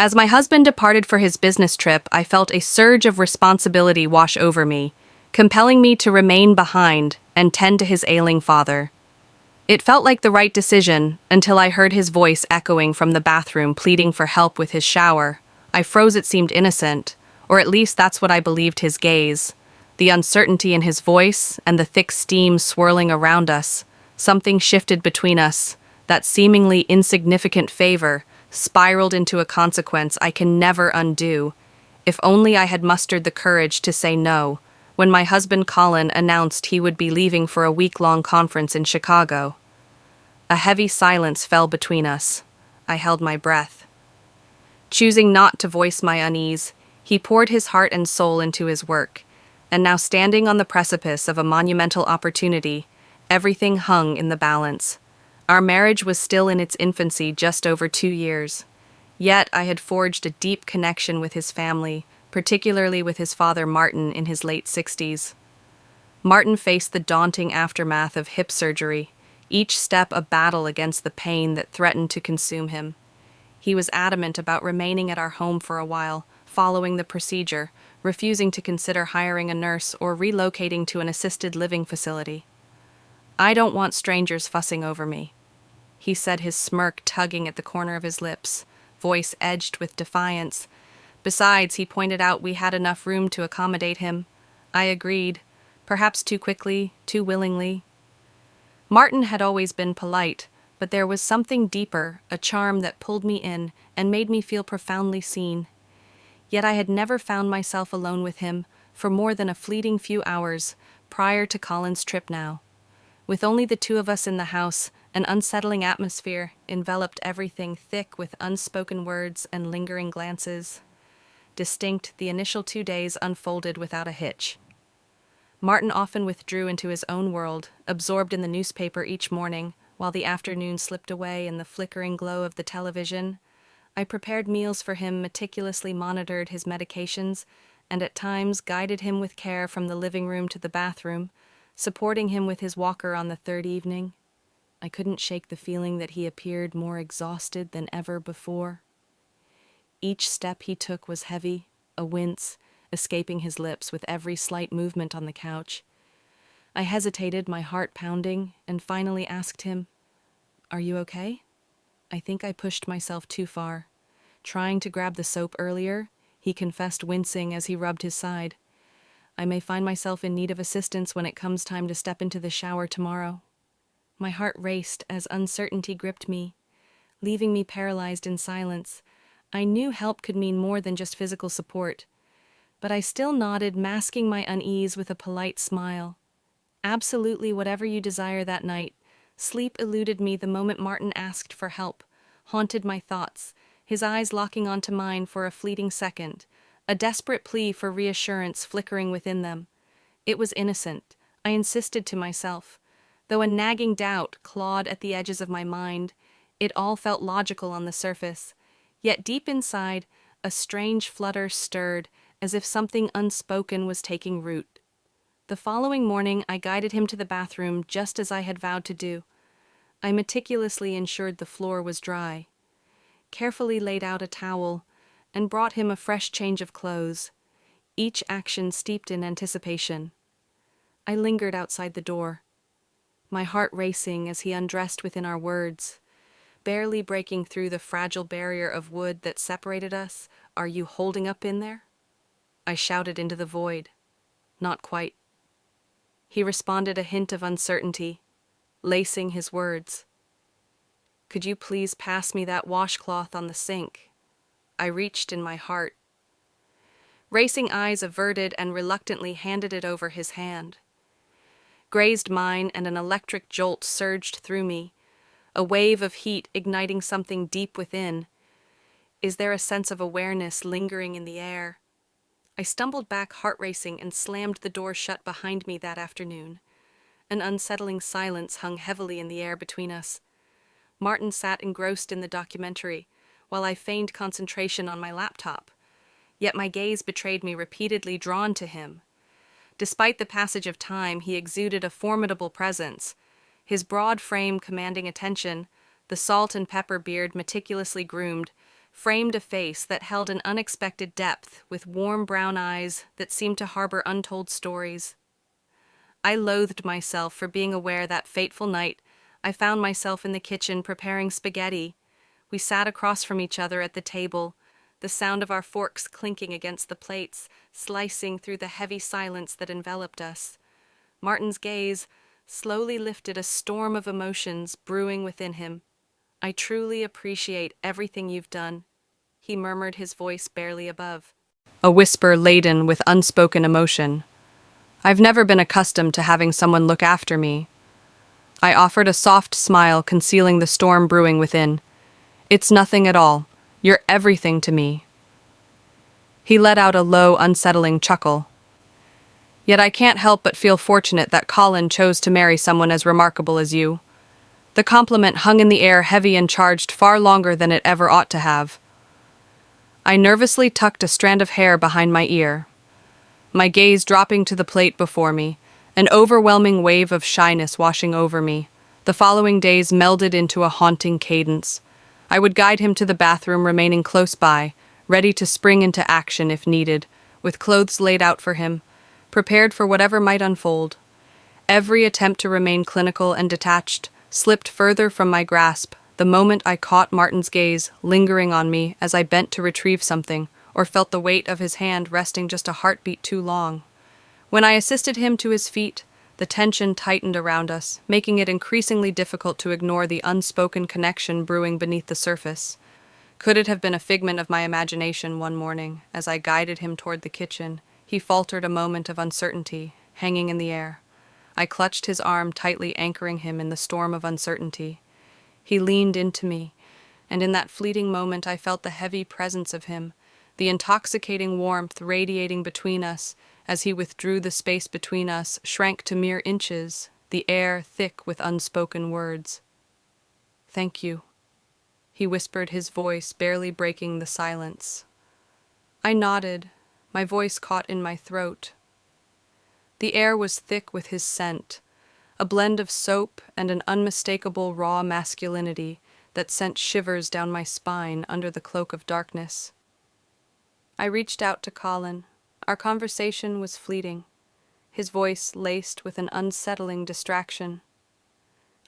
As my husband departed for his business trip, I felt a surge of responsibility wash over me, compelling me to remain behind and tend to his ailing father. It felt like the right decision until I heard his voice echoing from the bathroom pleading for help with his shower. I froze. It seemed innocent, or at least that's what I believed. His gaze, the uncertainty in his voice, and the thick steam swirling around us. Something shifted between us. That seemingly insignificant favor spiraled into a consequence I can never undo. If only I had mustered the courage to say no when my husband Colin announced he would be leaving for a week-long conference in Chicago. A heavy silence fell between us. I held my breath. Choosing not to voice my unease, he poured his heart and soul into his work, and now standing on the precipice of a monumental opportunity, everything hung in the balance. Our marriage was still in its infancy, just over 2 years. Yet I had forged a deep connection with his family, particularly with his father Martin in his late 60s. Martin faced the daunting aftermath of hip surgery, each step a battle against the pain that threatened to consume him. He was adamant about remaining at our home for a while, following the procedure, refusing to consider hiring a nurse or relocating to an assisted living facility. "I don't want strangers fussing over me," he said, his smirk tugging at the corner of his lips, voice edged with defiance. Besides, he pointed out, we had enough room to accommodate him. I agreed, perhaps too quickly, too willingly. Martin had always been polite, but there was something deeper, a charm that pulled me in and made me feel profoundly seen. Yet I had never found myself alone with him for more than a fleeting few hours prior to Colin's trip now. With only the two of us in the house, an unsettling atmosphere enveloped everything, thick with unspoken words and lingering glances. Distinct, the initial 2 days unfolded without a hitch. Martin often withdrew into his own world, absorbed in the newspaper each morning, while the afternoon slipped away in the flickering glow of the television. I prepared meals for him, meticulously monitored his medications, and at times guided him with care from the living room to the bathroom, supporting him with his walker on the third evening. I couldn't shake the feeling that he appeared more exhausted than ever before. Each step he took was heavy, a wince escaping his lips with every slight movement on the couch. I hesitated, my heart pounding, and finally asked him, "Are you okay?" I think I pushed myself too far. Trying to grab the soap earlier, he confessed, wincing as he rubbed his side. "I may find myself in need of assistance when it comes time to step into the shower tomorrow." My heart raced as uncertainty gripped me, leaving me paralyzed in silence. I knew help could mean more than just physical support, but I still nodded, masking my unease with a polite smile. "Absolutely whatever you desire that night." Sleep eluded me the moment Martin asked for help, haunted my thoughts, his eyes locking onto mine for a fleeting second, a desperate plea for reassurance flickering within them. It was innocent, I insisted to myself. Though a nagging doubt clawed at the edges of my mind, it all felt logical on the surface. Yet deep inside, a strange flutter stirred, as if something unspoken was taking root. The following morning, I guided him to the bathroom just as I had vowed to do. I meticulously ensured the floor was dry, carefully laid out a towel, and brought him a fresh change of clothes, each action steeped in anticipation. I lingered outside the door, my heart racing as he undressed within our words, barely breaking through the fragile barrier of wood that separated us. "Are you holding up in there?" I shouted into the void. "Not quite." He responded, a hint of uncertainty, lacing his words. "Could you please pass me that washcloth on the sink?" I reached in my heart. Racing eyes averted and reluctantly handed it over his hand. Grazed mine, and an electric jolt surged through me, a wave of heat igniting something deep within. Is there a sense of awareness lingering in the air? I stumbled back, heart racing, and slammed the door shut behind me that afternoon. An unsettling silence hung heavily in the air between us. Martin sat engrossed in the documentary, while I feigned concentration on my laptop. Yet my gaze betrayed me, repeatedly drawn to him. Despite the passage of time, he exuded a formidable presence, his broad frame commanding attention, the salt and pepper beard meticulously groomed, framed a face that held an unexpected depth, with warm brown eyes that seemed to harbor untold stories. I loathed myself for being aware that fateful night I found myself in the kitchen preparing spaghetti. We sat across from each other at the table, the sound of our forks clinking against the plates, slicing through the heavy silence that enveloped us. Martin's gaze slowly lifted, a storm of emotions brewing within him. "I truly appreciate everything you've done," he murmured, his voice barely above, a whisper laden with unspoken emotion. "I've never been accustomed to having someone look after me." I offered a soft smile, concealing the storm brewing within. "It's nothing at all. You're everything to me." He let out a low, unsettling chuckle. "Yet I can't help but feel fortunate that Colin chose to marry someone as remarkable as you." The compliment hung in the air, heavy and charged, far longer than it ever ought to have. I nervously tucked a strand of hair behind my ear, my gaze dropping to the plate before me, an overwhelming wave of shyness washing over me. The following days melded into a haunting cadence. I would guide him to the bathroom, remaining close by, ready to spring into action if needed, with clothes laid out for him, prepared for whatever might unfold. Every attempt to remain clinical and detached slipped further from my grasp the moment I caught Martin's gaze lingering on me as I bent to retrieve something, or felt the weight of his hand resting just a heartbeat too long. When I assisted him to his feet, the tension tightened around us, making it increasingly difficult to ignore the unspoken connection brewing beneath the surface. Could it have been a figment of my imagination? One morning, as I guided him toward the kitchen, he faltered, a moment of uncertainty hanging in the air. I clutched his arm tightly, anchoring him in the storm of uncertainty. He leaned into me, and in that fleeting moment I felt the heavy presence of him, the intoxicating warmth radiating between us. As he withdrew, the space between us shrank to mere inches, the air thick with unspoken words. "Thank you," he whispered, his voice barely breaking the silence. I nodded, my voice caught in my throat. The air was thick with his scent, a blend of soap and an unmistakable raw masculinity that sent shivers down my spine under the cloak of darkness. I reached out to Colin. Our conversation was fleeting, his voice laced with an unsettling distraction.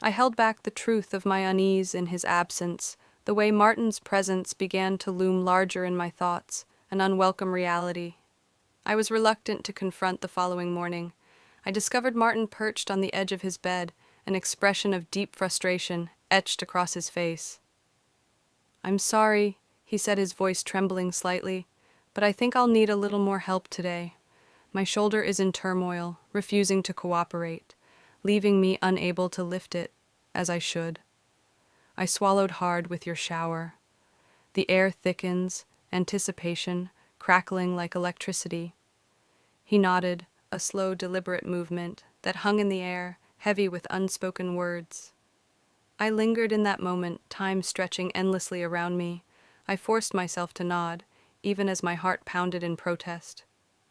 I held back the truth of my unease in his absence, the way Martin's presence began to loom larger in my thoughts, an unwelcome reality. I was reluctant to confront the following morning. I discovered Martin perched on the edge of his bed, an expression of deep frustration etched across his face. "I'm sorry," he said, his voice trembling slightly, "but I think I'll need a little more help today. My shoulder is in turmoil, refusing to cooperate, leaving me unable to lift it as I should. I swallowed hard with your shower. The air thickens, anticipation crackling like electricity." He nodded, a slow, deliberate movement that hung in the air, heavy with unspoken words. I lingered in that moment, time stretching endlessly around me. I forced myself to nod, even as my heart pounded in protest.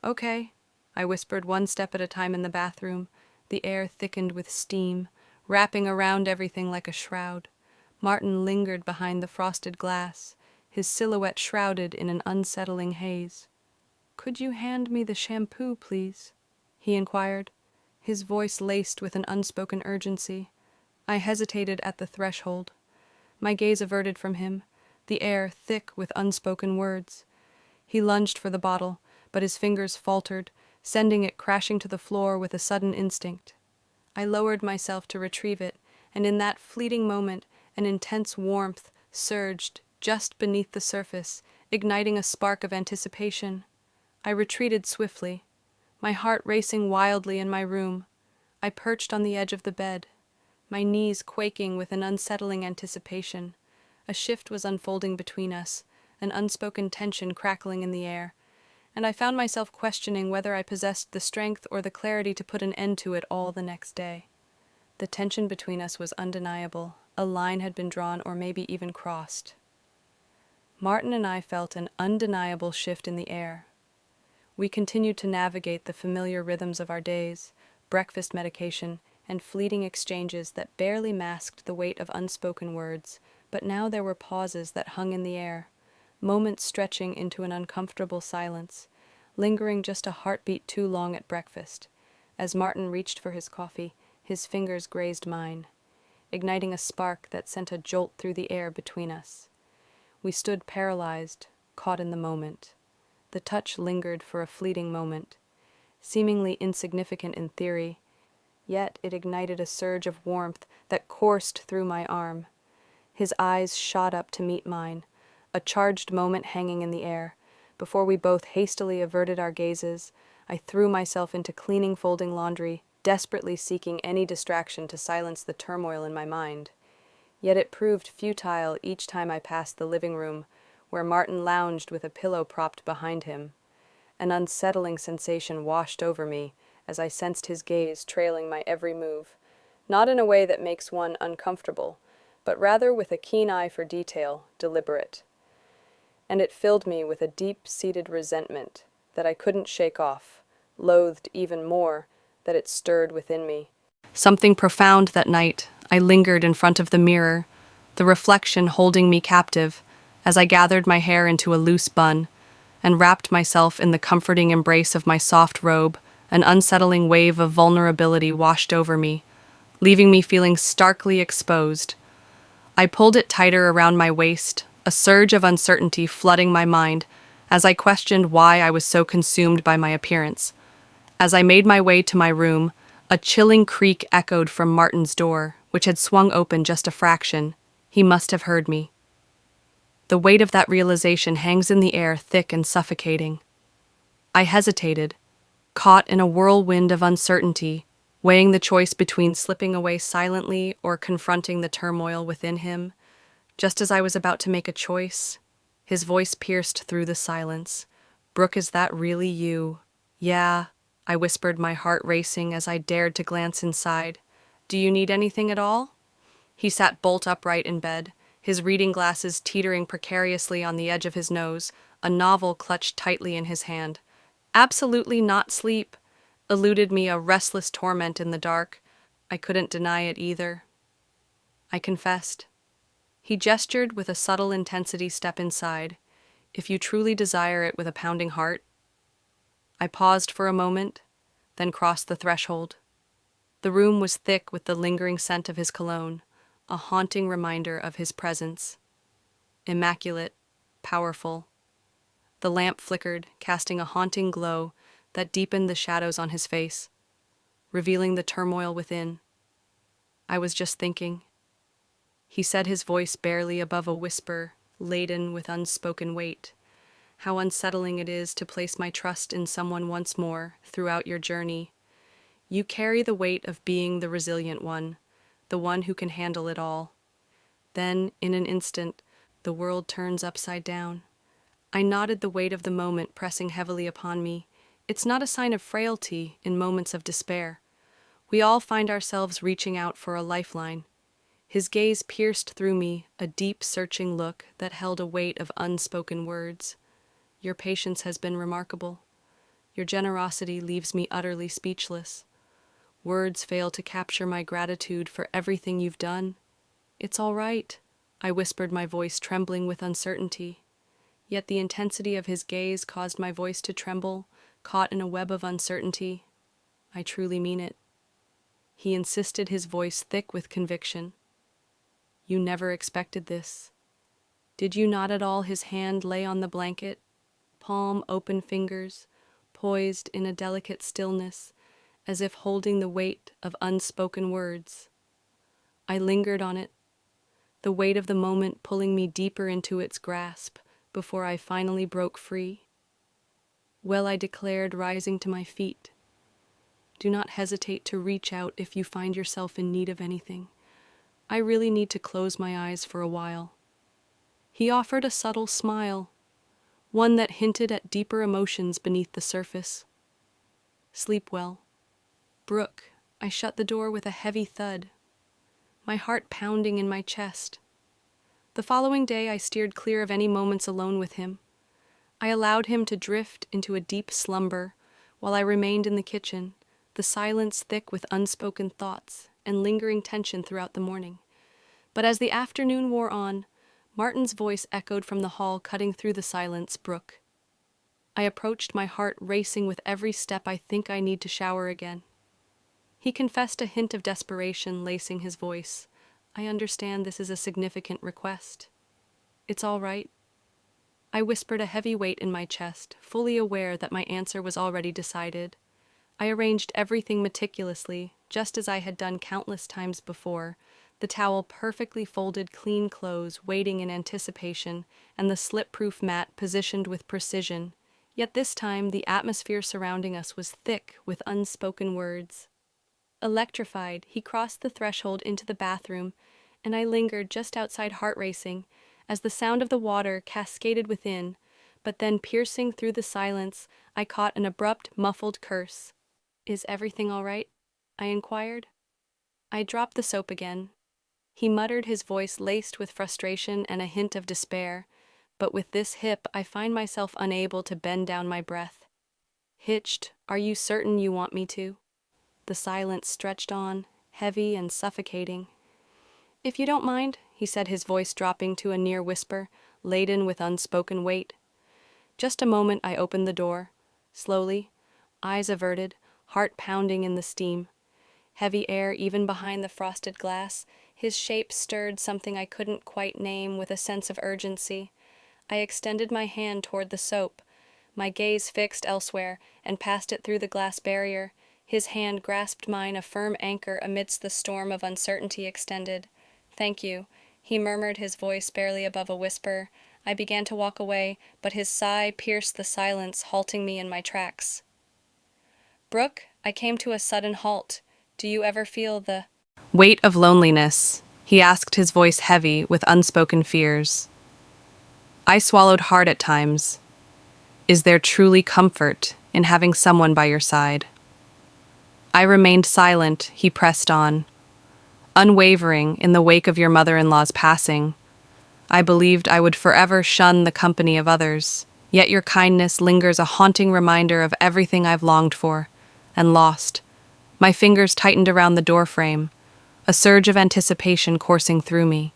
"Okay," I whispered, one step at a time in the bathroom. The air thickened with steam, wrapping around everything like a shroud. Martin lingered behind the frosted glass, his silhouette shrouded in an unsettling haze. "Could you hand me the shampoo, please?" he inquired, his voice laced with an unspoken urgency. I hesitated at the threshold, my gaze averted from him, the air thick with unspoken words. He lunged for the bottle, but his fingers faltered, sending it crashing to the floor with a sudden instinct. I lowered myself to retrieve it, and in that fleeting moment, an intense warmth surged just beneath the surface, igniting a spark of anticipation. I retreated swiftly, my heart racing wildly in my room. I perched on the edge of the bed, my knees quaking with an unsettling anticipation. A shift was unfolding between us, an unspoken tension crackling in the air, and I found myself questioning whether I possessed the strength or the clarity to put an end to it all the next day. The tension between us was undeniable. A line had been drawn, or maybe even crossed. Martin and I felt an undeniable shift in the air. We continued to navigate the familiar rhythms of our days, breakfast, medication, and fleeting exchanges that barely masked the weight of unspoken words, but now there were pauses that hung in the air, moments stretching into an uncomfortable silence, lingering just a heartbeat too long at breakfast. As Martin reached for his coffee, his fingers grazed mine, igniting a spark that sent a jolt through the air between us. We stood paralyzed, caught in the moment. The touch lingered for a fleeting moment, seemingly insignificant in theory, yet it ignited a surge of warmth that coursed through my arm. His eyes shot up to meet mine, a charged moment hanging in the air. Before we both hastily averted our gazes, I threw myself into cleaning, folding laundry, desperately seeking any distraction to silence the turmoil in my mind. Yet it proved futile each time I passed the living room, where Martin lounged with a pillow propped behind him. An unsettling sensation washed over me as I sensed his gaze trailing my every move, not in a way that makes one uncomfortable, but rather with a keen eye for detail, deliberate. And it filled me with a deep-seated resentment that I couldn't shake off, loathed even more that it stirred within me. Something profound that night. I lingered in front of the mirror, the reflection holding me captive, as I gathered my hair into a loose bun and wrapped myself in the comforting embrace of my soft robe. An unsettling wave of vulnerability washed over me, leaving me feeling starkly exposed. I pulled it tighter around my waist, a surge of uncertainty flooding my mind as I questioned why I was so consumed by my appearance. As I made my way to my room, a chilling creak echoed from Martin's door, which had swung open just a fraction. He must have heard me. The weight of that realization hangs in the air, thick and suffocating. I hesitated, caught in a whirlwind of uncertainty, weighing the choice between slipping away silently or confronting the turmoil within him. Just as I was about to make a choice, his voice pierced through the silence. "Brooke, is that really you?" "Yeah," I whispered, my heart racing as I dared to glance inside. "Do you need anything at all?" He sat bolt upright in bed, his reading glasses teetering precariously on the edge of his nose, a novel clutched tightly in his hand. "Absolutely not. Sleep eluded me, a restless torment in the dark. I couldn't deny it either," I confessed. He gestured with a subtle intensity. "Step inside, if you truly desire it," with a pounding heart. I paused for a moment, then crossed the threshold. The room was thick with the lingering scent of his cologne, a haunting reminder of his presence. Immaculate, powerful. The lamp flickered, casting a haunting glow that deepened the shadows on his face, revealing the turmoil within. "I was just thinking," he said, his voice barely above a whisper, laden with unspoken weight, "how unsettling it is to place my trust in someone once more throughout your journey. You carry the weight of being the resilient one, the one who can handle it all. Then, in an instant, the world turns upside down." I nodded, the weight of the moment pressing heavily upon me. It's not a sign of frailty in moments of despair. We all find ourselves reaching out for a lifeline. His gaze pierced through me, a deep, searching look that held a weight of unspoken words. "Your patience has been remarkable. Your generosity leaves me utterly speechless. Words fail to capture my gratitude for everything you've done." "It's all right," I whispered, my voice trembling with uncertainty. Yet the intensity of his gaze caused my voice to tremble, caught in a web of uncertainty. "I truly mean it," he insisted, his voice thick with conviction. "You never expected this, did you not at all?" His hand lay on the blanket, palm open, fingers poised in a delicate stillness, as if holding the weight of unspoken words. I lingered on it, the weight of the moment pulling me deeper into its grasp, before I finally broke free. "Well," I declared, rising to my feet, "do not hesitate to reach out if you find yourself in need of anything. I really need to close my eyes for a while." He offered a subtle smile, one that hinted at deeper emotions beneath the surface. "Sleep well, Brooke." I shut the door with a heavy thud, my heart pounding in my chest. The following day I steered clear of any moments alone with him. I allowed him to drift into a deep slumber while I remained in the kitchen, the silence thick with unspoken thoughts and lingering tension throughout the morning. But as the afternoon wore on, Martin's voice echoed from the hall, cutting through the silence. Brooke. I approached, my heart racing with every step. I think I need to shower again. He confessed, a hint of desperation lacing his voice. I understand this is a significant request. It's all right. I whispered, a heavy weight in my chest, fully aware that my answer was already decided. I arranged everything meticulously, just as I had done countless times before, the towel perfectly folded, clean clothes waiting in anticipation, and the slip-proof mat positioned with precision. Yet this time the atmosphere surrounding us was thick with unspoken words. Electrified, he crossed the threshold into the bathroom, and I lingered just outside, heart racing, as the sound of the water cascaded within, but then piercing through the silence, I caught an abrupt, muffled curse. Is everything all right? I inquired. I dropped the soap again. He muttered, his voice laced with frustration and a hint of despair, but with this hip I find myself unable to bend down my breath. Hitched, are you certain you want me to? The silence stretched on, heavy and suffocating. If you don't mind, he said, his voice dropping to a near whisper, laden with unspoken weight. Just a moment. I opened the door. Slowly, eyes averted, heart pounding in the steam. Heavy air even behind the frosted glass. His shape stirred something I couldn't quite name with a sense of urgency. I extended my hand toward the soap, my gaze fixed elsewhere, and passed it through the glass barrier. His hand grasped mine, a firm anchor amidst the storm of uncertainty extended. Thank you, he murmured, his voice barely above a whisper. I began to walk away, but his sigh pierced the silence, halting me in my tracks. Brooke, I came to a sudden halt. Do you ever feel the weight of loneliness? He asked, his voice heavy with unspoken fears. I swallowed hard at times. Is there truly comfort in having someone by your side? I remained silent. He pressed on. Unwavering, in the wake of your mother-in-law's passing, I believed I would forever shun the company of others. Yet your kindness lingers, a haunting reminder of everything I've longed for and lost. My fingers tightened around the doorframe, a surge of anticipation coursing through me.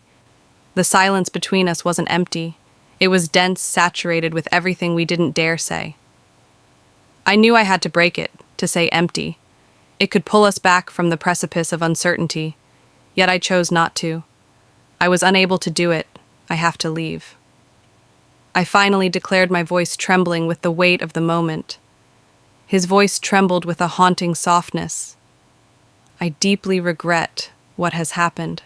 The silence between us wasn't empty. It was dense, saturated with everything we didn't dare say. I knew I had to break it, to say empty. It could pull us back from the precipice of uncertainty, yet I chose not to. I was unable to do it. I have to leave. I finally declared, my voice trembling with the weight of the moment. His voice trembled with a haunting softness. I deeply regret what has happened.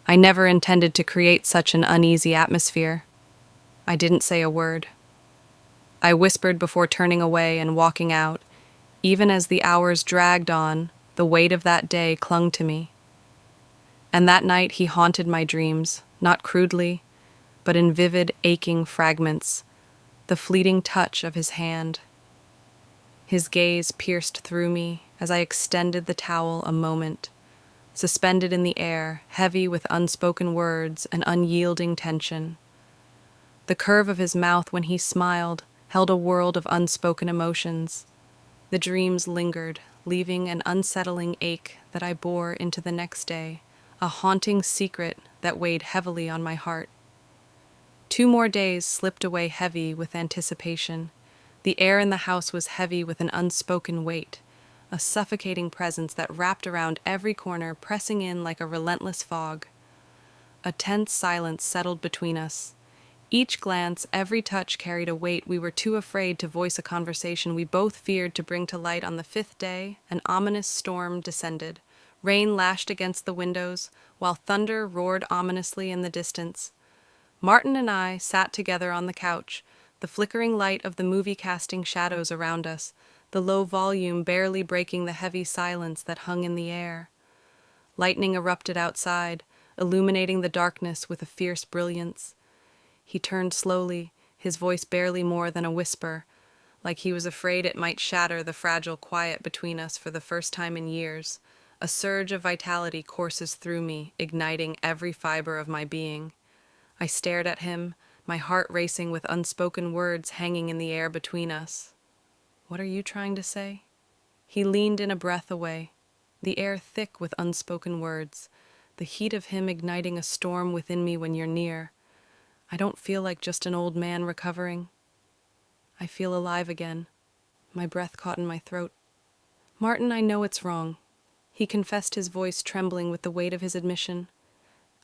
I never intended to create such an uneasy atmosphere. I didn't say a word. I whispered before turning away and walking out. Even as the hours dragged on, the weight of that day clung to me. And that night he haunted my dreams, not crudely, but in vivid, aching fragments, the fleeting touch of his hand. His gaze pierced through me as I extended the towel a moment, suspended in the air, heavy with unspoken words and unyielding tension. The curve of his mouth when he smiled held a world of unspoken emotions. The dreams lingered, leaving an unsettling ache that I bore into the next day, a haunting secret that weighed heavily on my heart. 2 more days slipped away, heavy with anticipation. The air in the house was heavy with an unspoken weight, a suffocating presence that wrapped around every corner, pressing in like a relentless fog. A tense silence settled between us. Each glance, every touch carried a weight. We were too afraid to voice a conversation we both feared to bring to light. On the 5th day, an ominous storm descended. Rain lashed against the windows, while thunder roared ominously in the distance. Martin and I sat together on the couch, the flickering light of the movie casting shadows around us, the low volume barely breaking the heavy silence that hung in the air. Lightning erupted outside, illuminating the darkness with a fierce brilliance. He turned slowly, his voice barely more than a whisper, like he was afraid it might shatter the fragile quiet between us. For the first time in years, a surge of vitality courses through me, igniting every fiber of my being. I stared at him, my heart racing with unspoken words hanging in the air between us. What are you trying to say? He leaned in, a breath away, the air thick with unspoken words, the heat of him igniting a storm within me. When you're near, I don't feel like just an old man recovering. I feel alive again, my breath caught in my throat. Martin, I know it's wrong. He confessed, his voice trembling with the weight of his admission.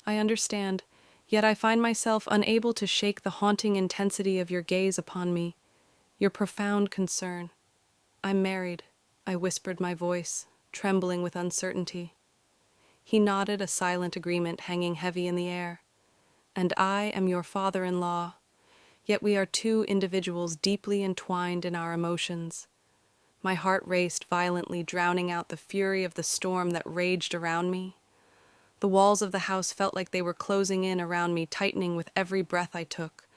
I understand, yet I find myself unable to shake the haunting intensity of your gaze upon me, your profound concern. I'm married, I whispered, my voice trembling with uncertainty. He nodded, a silent agreement hanging heavy in the air. And I am your father-in-law, yet we are two individuals deeply entwined in our emotions. My heart raced violently, drowning out the fury of the storm that raged around me. The walls of the house felt like they were closing in around me, tightening with every breath I took.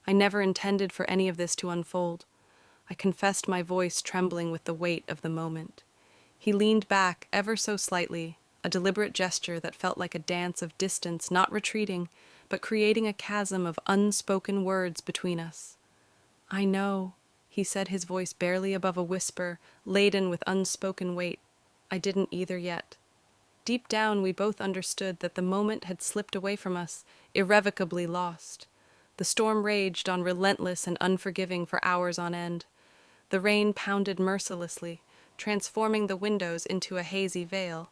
I never intended for any of this to unfold. I confessed, my voice trembling with the weight of the moment. He leaned back ever so slightly, a deliberate gesture that felt like a dance of distance, not retreating, but creating a chasm of unspoken words between us. I know, he said, his voice barely above a whisper, laden with unspoken weight. I didn't either yet. Deep down, we both understood that the moment had slipped away from us, irrevocably lost. The storm raged on, relentless and unforgiving, for hours on end. The rain pounded mercilessly, transforming the windows into a hazy veil,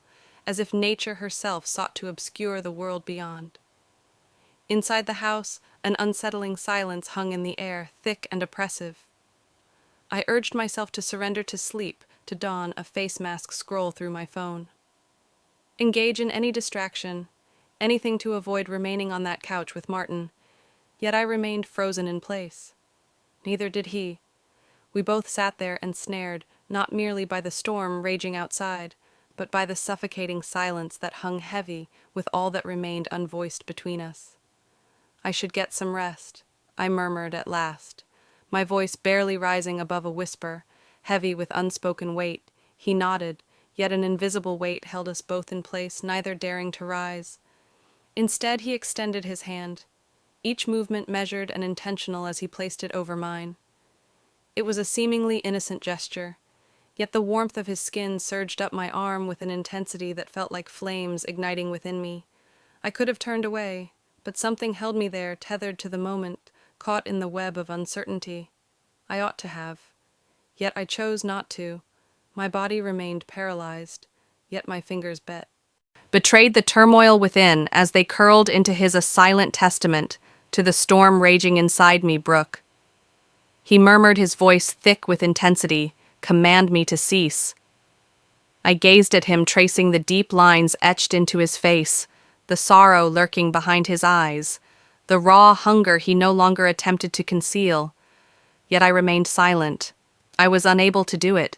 as if nature herself sought to obscure the world beyond. Inside the house, an unsettling silence hung in the air, thick and oppressive. I urged myself to surrender to sleep, to don a face mask scroll through my phone. Engage in any distraction, anything to avoid remaining on that couch with Martin, yet I remained frozen in place. Neither did he. We both sat there ensnared, not merely by the storm raging outside, but by the suffocating silence that hung heavy with all that remained unvoiced between us. I should get some rest, I murmured at last, my voice barely rising above a whisper, heavy with unspoken weight. He nodded, yet an invisible weight held us both in place, neither daring to rise. Instead, he extended his hand, each movement measured and intentional as he placed it over mine. It was a seemingly innocent gesture, yet the warmth of his skin surged up my arm with an intensity that felt like flames igniting within me. I could have turned away, but something held me there, tethered to the moment, caught in the web of uncertainty. I ought to have. Yet I chose not to. My body remained paralyzed, yet my fingers betrayed the turmoil within as they curled into a silent testament to the storm raging inside me. Brooke, he murmured, his voice thick with intensity, command me to cease. I gazed at him, tracing the deep lines etched into his face, the sorrow lurking behind his eyes, the raw hunger he no longer attempted to conceal. Yet I remained silent. I was unable to do it.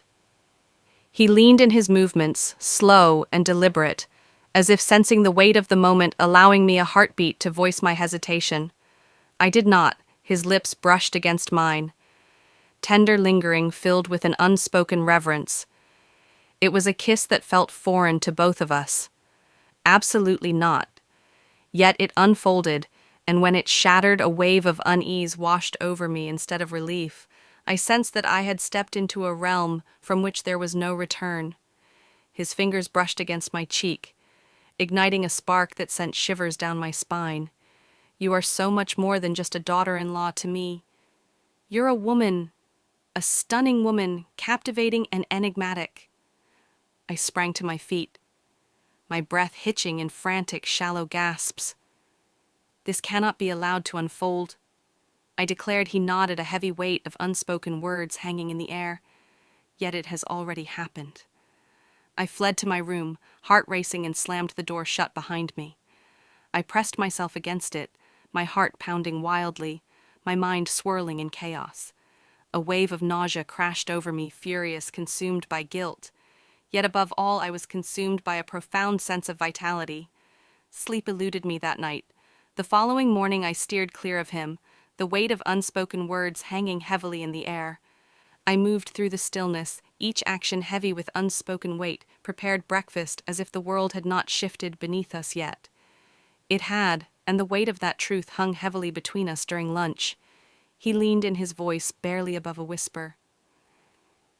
He leaned in, his movements slow and deliberate, as if sensing the weight of the moment, allowing me a heartbeat to voice my hesitation. I did not. His lips brushed against mine, tender, lingering, filled with an unspoken reverence. It was a kiss that felt foreign to both of us. Absolutely not. Yet it unfolded, and when it shattered, a wave of unease washed over me instead of relief. I sensed that I had stepped into a realm from which there was no return. His fingers brushed against my cheek, igniting a spark that sent shivers down my spine. You are so much more than just a daughter-in-law to me. You're a woman, a stunning woman, captivating and enigmatic. I sprang to my feet, my breath hitching in frantic, shallow gasps. This cannot be allowed to unfold, I declared. He nodded, a heavy weight of unspoken words hanging in the air. Yet it has already happened. I fled to my room, heart racing, and slammed the door shut behind me. I pressed myself against it, my heart pounding wildly, my mind swirling in chaos. A wave of nausea crashed over me, furious, consumed by guilt. Yet above all, I was consumed by a profound sense of vitality. Sleep eluded me that night. The following morning I steered clear of him, the weight of unspoken words hanging heavily in the air. I moved through the stillness, each action heavy with unspoken weight, prepared breakfast as if the world had not shifted beneath us yet. It had, and the weight of that truth hung heavily between us during lunch. He leaned in, his voice barely above a whisper.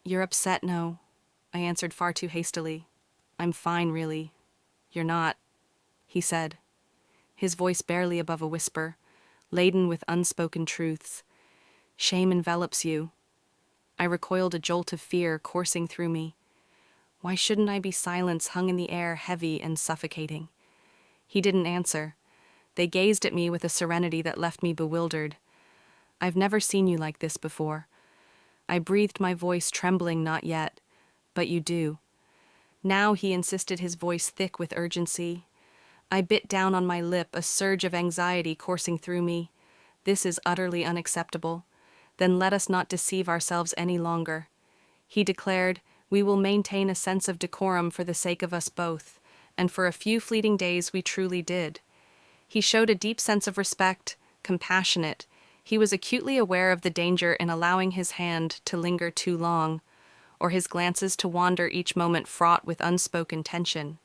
You're upset, no? I answered far too hastily. I'm fine, really. You're not, he said, his voice barely above a whisper, laden with unspoken truths. Shame envelops you. I recoiled, a jolt of fear coursing through me. Why shouldn't I be? Silence hung in the air, heavy and suffocating. He didn't answer. They gazed at me with a serenity that left me bewildered. I've never seen you like this before. I breathed, my voice trembling. Not yet. But you do. Now, he insisted, his voice thick with urgency. I bit down on my lip, a surge of anxiety coursing through me. This is utterly unacceptable. Then let us not deceive ourselves any longer. He declared, we will maintain a sense of decorum for the sake of us both, and for a few fleeting days we truly did. He showed a deep sense of respect, compassionate. He was acutely aware of the danger in allowing his hand to linger too long, or his glances to wander, each moment fraught with unspoken tension.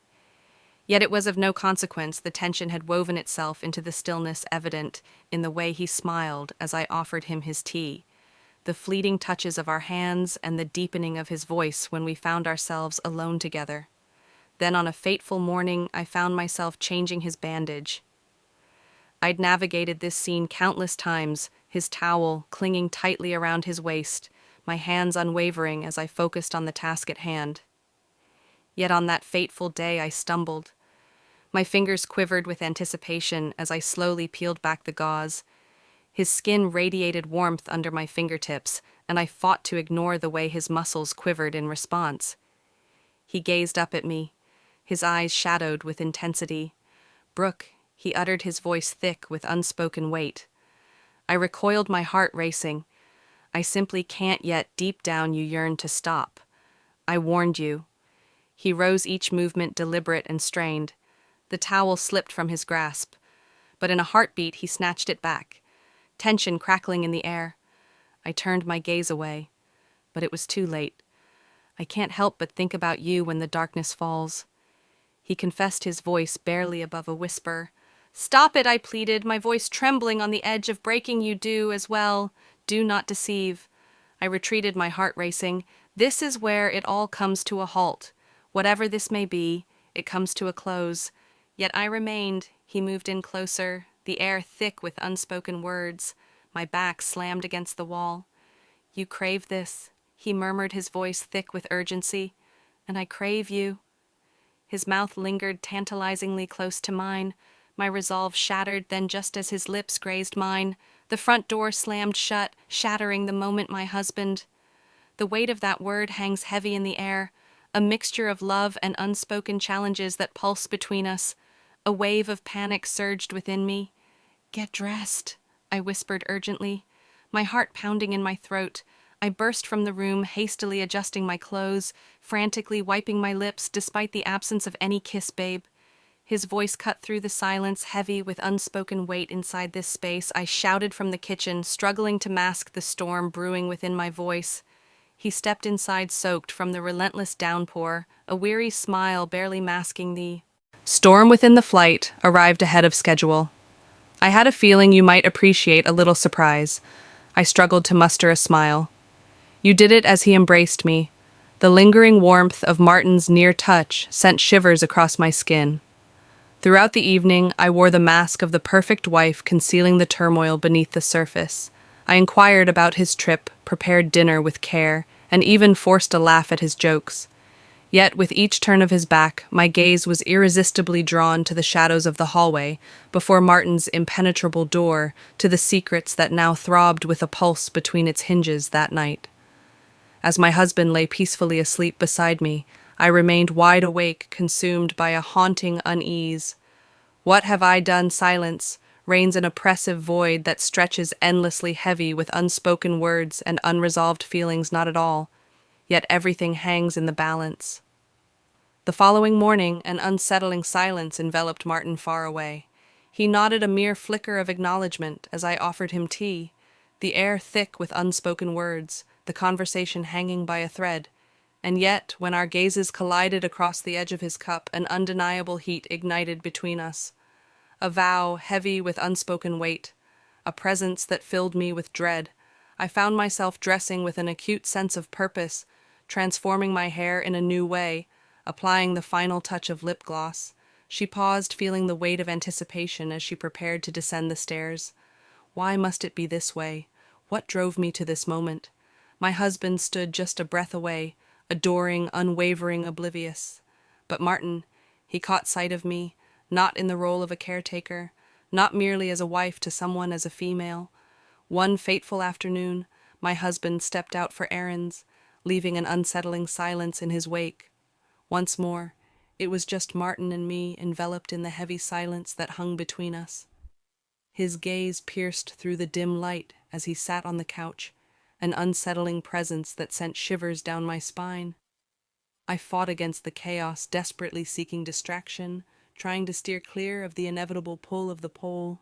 Yet it was of no consequence. The tension had woven itself into the stillness, evident in the way he smiled as I offered him his tea, the fleeting touches of our hands, and the deepening of his voice when we found ourselves alone together. Then on a fateful morning, I found myself changing his bandage. I'd navigated this scene countless times, his towel clinging tightly around his waist, my hands unwavering as I focused on the task at hand. Yet on that fateful day I stumbled. My fingers quivered with anticipation as I slowly peeled back the gauze. His skin radiated warmth under my fingertips, and I fought to ignore the way his muscles quivered in response. He gazed up at me, his eyes shadowed with intensity. "Brooke," he uttered, his voice thick with unspoken weight. I recoiled, my heart racing. "I simply can't yet. Deep down you yearn to stop. I warned you." He rose, each movement deliberate and strained. The towel slipped from his grasp, but in a heartbeat he snatched it back, tension crackling in the air. I turned my gaze away, but it was too late. "I can't help but think about you when the darkness falls." He confessed, his voice barely above a whisper. "Stop it," I pleaded, my voice trembling on the edge of breaking. "You do as well. Do not deceive." I retreated, my heart racing. "This is where it all comes to a halt. Whatever this may be, it comes to a close." Yet I remained. He moved in closer, the air thick with unspoken words. My back slammed against the wall. "You crave this," he murmured, his voice thick with urgency. "And I crave you." His mouth lingered tantalizingly close to mine. My resolve shattered. Then, just as his lips grazed mine, the front door slammed shut, shattering the moment. My husband. The weight of that word hangs heavy in the air, a mixture of love and unspoken challenges that pulse between us. A wave of panic surged within me. "Get dressed," I whispered urgently, my heart pounding in my throat. I burst from the room, hastily adjusting my clothes, frantically wiping my lips despite the absence of any kiss. "Babe." His voice cut through the silence, heavy with unspoken weight. Inside this space, I shouted from the kitchen, struggling to mask the storm brewing within my voice. He stepped inside, soaked from the relentless downpour, a weary smile barely masking the storm within. The flight arrived ahead of schedule. I had a feeling you might appreciate a little surprise. I struggled to muster a smile. You did it as he embraced me. The lingering warmth of Martin's near touch sent shivers across my skin. Throughout the evening, I wore the mask of the perfect wife, concealing the turmoil beneath the surface. I inquired about his trip, prepared dinner with care, and even forced a laugh at his jokes. Yet, with each turn of his back, my gaze was irresistibly drawn to the shadows of the hallway, before Martin's impenetrable door, to the secrets that now throbbed with a pulse between its hinges that night. As my husband lay peacefully asleep beside me, I remained wide awake, consumed by a haunting unease. What have I done? Silence reigns, an oppressive void that stretches endlessly, heavy with unspoken words and unresolved feelings. Not at all. Yet everything hangs in the balance. The following morning, an unsettling silence enveloped Martin far away. He nodded, a mere flicker of acknowledgement, as I offered him tea, the air thick with unspoken words, the conversation hanging by a thread. And yet, when our gazes collided across the edge of his cup, an undeniable heat ignited between us. A vow heavy with unspoken weight, a presence that filled me with dread. I found myself dressing with an acute sense of purpose, transforming my hair in a new way, applying the final touch of lip gloss. She paused, feeling the weight of anticipation as she prepared to descend the stairs. Why must it be this way? What drove me to this moment? My husband stood just a breath away, adoring, unwavering, oblivious. But Martin, he caught sight of me, not in the role of a caretaker, not merely as a wife to someone as a female. One fateful afternoon, my husband stepped out for errands, leaving an unsettling silence in his wake. Once more, it was just Martin and me enveloped in the heavy silence that hung between us. His gaze pierced through the dim light as he sat on the couch, an unsettling presence that sent shivers down my spine. I fought against the chaos, desperately seeking distraction, trying to steer clear of the inevitable pull of the pole.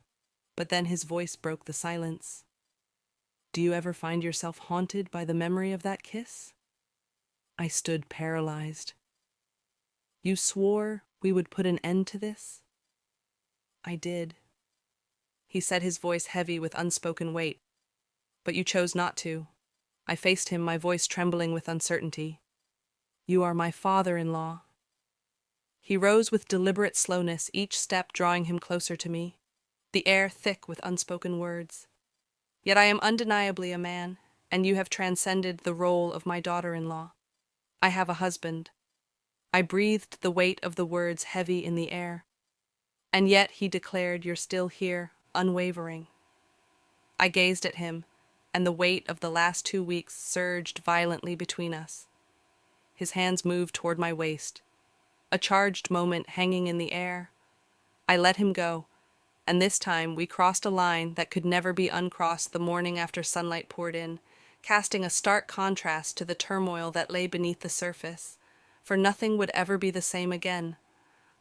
But then his voice broke the silence. "Do you ever find yourself haunted by the memory of that kiss?" I stood paralyzed. "You swore we would put an end to this?" "I did." He said, his voice heavy with unspoken weight. "But you chose not to." I faced him, my voice trembling with uncertainty. "You are my father-in-law." He rose with deliberate slowness, each step drawing him closer to me, the air thick with unspoken words. "Yet I am undeniably a man, and you have transcended the role of my daughter-in-law. I have a husband." I breathed the weight of the words heavy in the air. "And yet," he declared, "you're still here, unwavering." I gazed at him, and the weight of the last 2 weeks surged violently between us. His hands moved toward my waist, a charged moment hanging in the air. I let him go, and this time we crossed a line that could never be uncrossed the morning after sunlight poured in, casting a stark contrast to the turmoil that lay beneath the surface, for nothing would ever be the same again.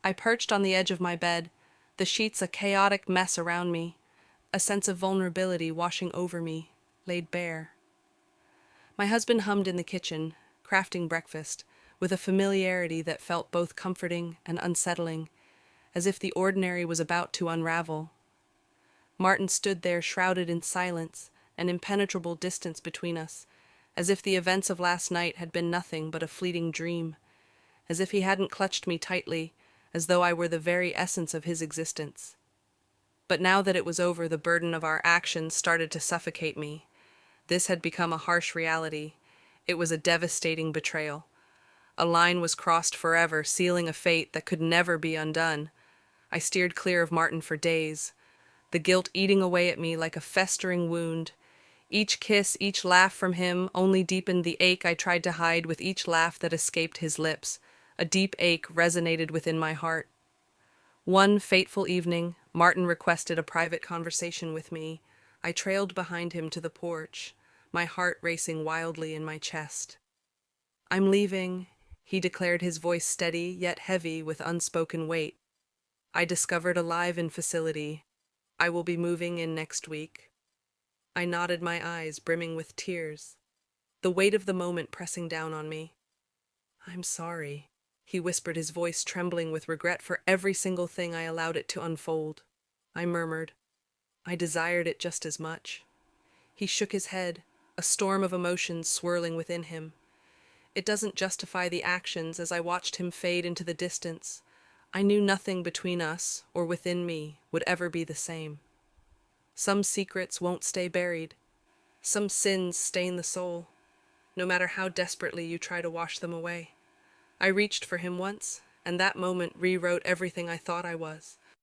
I perched on the edge of my bed, the sheets a chaotic mess around me, a sense of vulnerability washing over me, laid bare. My husband hummed in the kitchen, crafting breakfast, with a familiarity that felt both comforting and unsettling, as if the ordinary was about to unravel. Martin stood there shrouded in silence, an impenetrable distance between us, as if the events of last night had been nothing but a fleeting dream, as if he hadn't clutched me tightly, as though I were the very essence of his existence. But now that it was over, the burden of our actions started to suffocate me. This had become a harsh reality. It was a devastating betrayal. A line was crossed forever, sealing a fate that could never be undone. I steered clear of Martin for days, the guilt eating away at me like a festering wound. Each kiss, each laugh from him only deepened the ache I tried to hide with each laugh that escaped his lips. A deep ache resonated within my heart. One fateful evening, Martin requested a private conversation with me. I trailed behind him to the porch, my heart racing wildly in my chest. "I'm leaving," he declared, his voice steady yet heavy with unspoken weight. "I discovered a live-in facility. I will be moving in next week." I nodded, my eyes brimming with tears, the weight of the moment pressing down on me. "I'm sorry," he whispered, his voice trembling with regret for every single thing I allowed it to unfold. I murmured, "I desired it just as much." He shook his head, a storm of emotions swirling within him. It doesn't justify the actions. As I watched him fade into the distance, I knew nothing between us or within me would ever be the same. Some secrets won't stay buried. Some sins stain the soul, no matter how desperately you try to wash them away. I reached for him once, and that moment rewrote everything I thought I was.